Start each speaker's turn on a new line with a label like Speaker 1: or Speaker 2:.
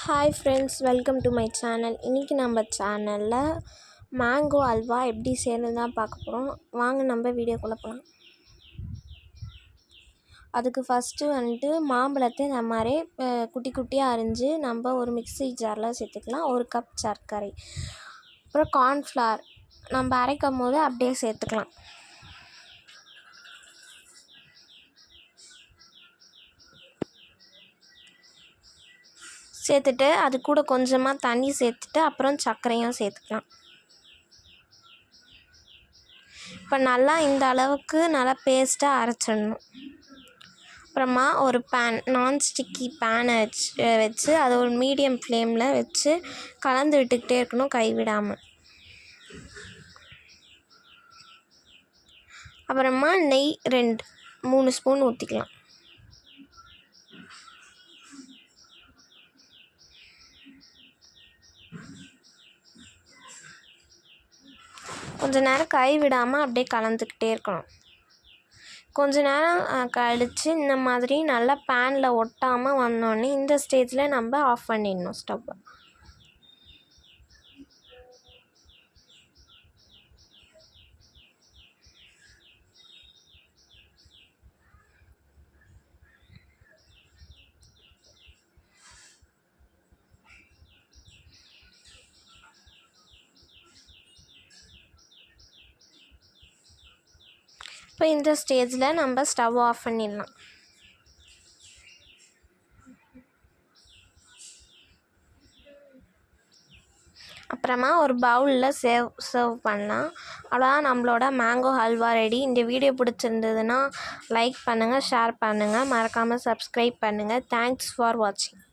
Speaker 1: Hi friends, welcome to my channel. இன்றைக்கி நம்ம சேனலில் மேங்கோ அல்வா எப்படி செய்யறது தான் பார்க்க போகிறோம். வாங்க நம்ம வீடியோக்குள்ளே போகலாம். அதுக்கு ஃபஸ்ட்டு வந்துட்டு மாம்பழத்தை இந்த மாதிரி குட்டி குட்டியாக அரிஞ்சு நம்ம ஒரு மிக்ஸி ஜாரில் சேர்த்துக்கலாம். 1 கப் சர்க்கரை, அப்புறம் கார்ன்ஃப்ளவர் நம்ம அரைக்கும் போது அப்படியே சேர்த்துக்கலாம். சேர்த்துட்டு அது கூட கொஞ்சமாக தண்ணி சேர்த்துட்டு அப்புறம் சர்க்கரையும் சேர்த்துக்கலாம். இப்போ நல்லா இந்த அளவுக்கு நல்லா பேஸ்ட்டாக அரைச்சிடணும். அப்புறமா ஒரு நான்ஸ்டிக்கி பேனை வச்சு அதை ஒரு மீடியம் ஃப்ளேமில் வச்சு கலந்து விட்டுக்கிட்டே இருக்கணும், கைவிடாமல். அப்புறமா நெய் 2-3 ஸ்பூன் ஊற்றிக்கலாம். கொஞ்ச நேரம் கைவிடாமல் அப்படியே கலந்துக்கிட்டே இருக்கணும். கொஞ்ச நேரம் கழித்து இந்த மாதிரி நல்லா பேனில் ஒட்டாமல் வந்தோடனே இந்த ஸ்டேஜில் நம்ம ஆஃப் பண்ணிடணும் ஸ்டவ்வை. இப்போ இந்த ஸ்டேஜில் நம்ம ஸ்டவ் ஆஃப் பண்ணிடலாம். அப்புறமா ஒரு பவுலில் சர்வ் பண்ணலாம். அவ்வளோதான், நம்மளோட மேங்கோ ஹல்வா ரெடி. இந்த வீடியோ பிடிச்சிருந்ததுன்னா லைக் பண்ணுங்கள், ஷேர் பண்ணுங்கள், மறக்காமல் சப்ஸ்கிரைப் பண்ணுங்கள். தேங்க்ஸ் ஃபார் வாட்சிங்.